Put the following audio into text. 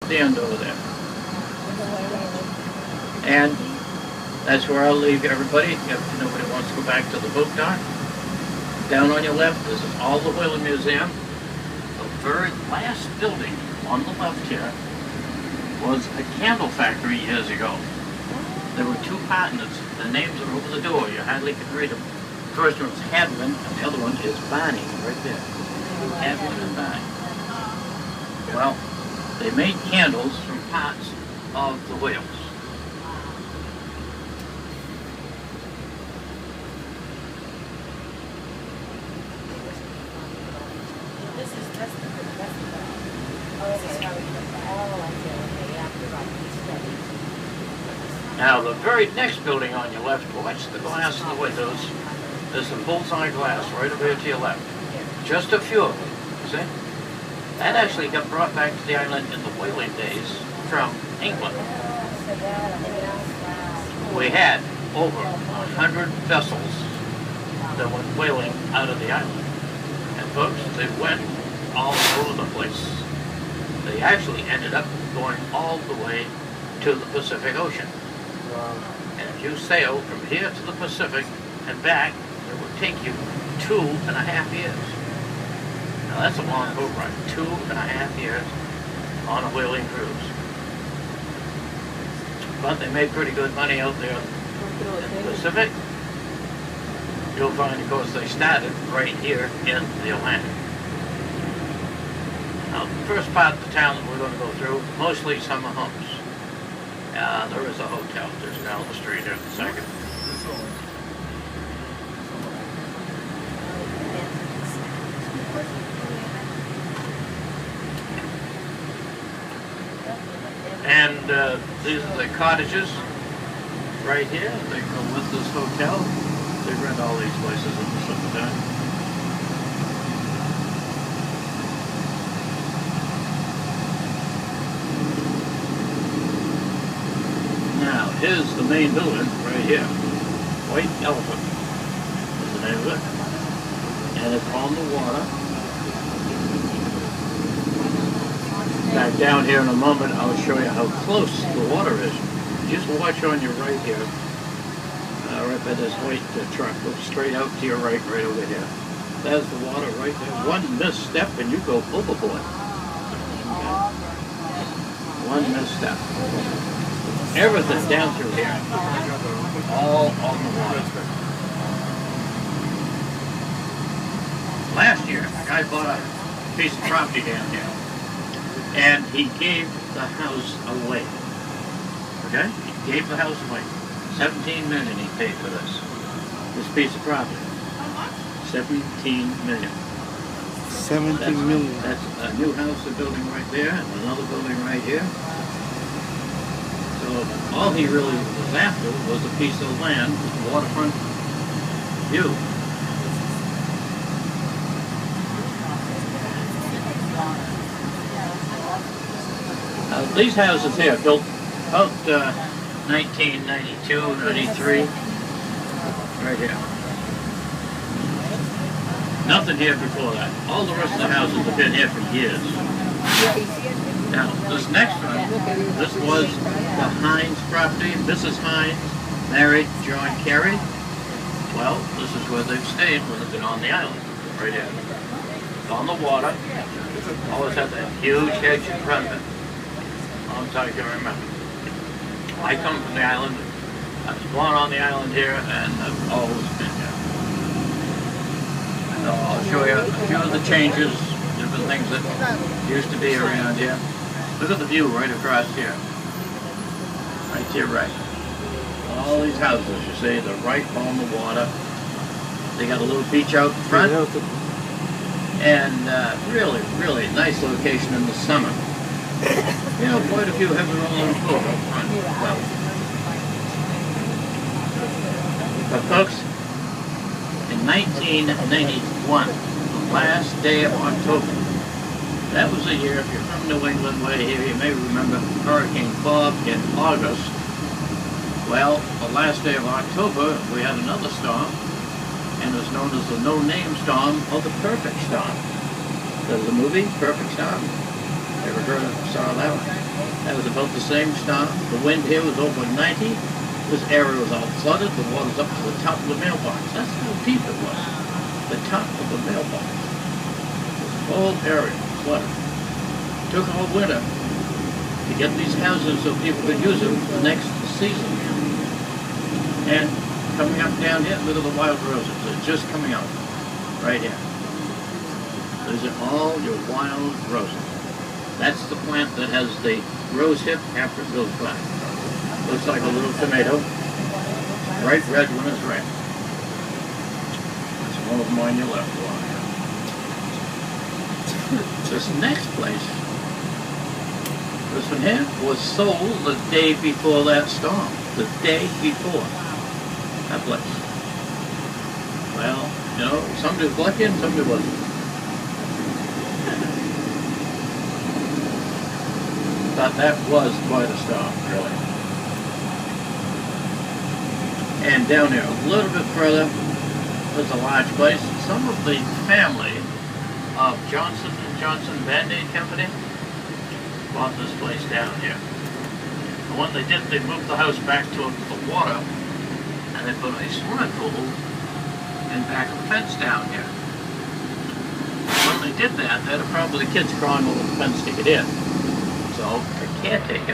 the end over there. And that's where I'll leave everybody if nobody wants to go back to the boat dock. Down on your left, this is all the Whaling Museum. The very last building on the left here was a candle factory years ago. There were two partners. The names are over the door. You hardly can read them. The first one is Hadwin, and the other one is Barney, right there. Hadwin and Barney. Well, they made candles from parts of the whales. Now, the very next building on your left, watch the glass in the windows. There's some bullseye glass right over here to your left. Just a few of them, see? That actually got brought back to the island in the whaling days from England. We had over 100 vessels that went whaling out of the island. And folks, they went all over the place. They actually ended up going all the way to the Pacific Ocean. And if you sail from here to the Pacific and back, it would take you 2.5 years. Now that's a long boat ride, 2.5 years on a whaling cruise. But they made pretty good money out there in the Pacific. You'll find, of course, they started right here in the Atlantic. Now, the first part of the town that we're going to go through, mostly summer homes. There is a hotel just down the street here in a second. And these are the cottages right here. They go with this hotel. They rent all these places in the summertime. Now, here's the main building right here. White Elephant is the name of it. And it's on the water. Back down here in a moment, I'll show you how close the water is. Just watch on your right here. Right by this white truck. Look straight out to your right over here. There's the water right there. One misstep and you go overboard. Okay. One misstep. Everything down through here, all on the water. Last year, a guy bought a piece of property down here, and he gave the house away. Okay? He gave the house away. $17 million he paid for this piece of property. $17 million. 17 million. That's a new house they're building right there, and another building right here. So all he really was after was a piece of land with waterfront view. These houses here built about 1992, 93, right here. Nothing here before that. All the rest of the houses have been here for years. Now, this next one, this was the Hines property. Mrs. Hines married John Kerry. Well, this is where they've stayed when they've been on the island, right here. On the water. Always had that huge hedge in front of it. Long time I can remember. I come from the island. I was born on the island here, and I've always been here. So I'll show you a few of the changes, different things that used to be around here. Look at the view right across here. Right to your right. All these houses, you see, they're right on the water. They got a little beach out in front. And really, really nice location in the summer. You know, quite a few have their own boat up front. Well, but folks, in 1991, the last day of October, that was the year, if you're from New England way here, you may remember Hurricane Bob in August. Well, the last day of October, we had another storm, and it was known as the no-name storm or the perfect storm. There's a movie, Perfect Storm. Never heard of, saw that one. That was about the same storm. The wind here was over 90. This area was all flooded. The water's up to the top of the mailbox. That's how deep it was. The top of the mailbox. This whole area flooded. Took all winter to get these houses so people could use them the next season. And coming up down here, look at the wild roses. They're just coming out. Right here. Those are all your wild roses. That's the plant that has the rose hip after it goes black. Looks like a little tomato. Bright red when it's red. That's one of them on your left one. This next place, this one here, was sold the day before that storm. The day before. That place. Well, you know, somebody was lucky and somebody wasn't. Thought that was quite a storm, really. And down there a little bit further was a large place. Some of the family of Johnson & Johnson Band-Aid Company bought this place down here. And when they did, they moved the house back to the water and they put a swimming pool and back a fence down here. When they did that, they had a problem with the kids crawling over the fence to get in. So the caretaker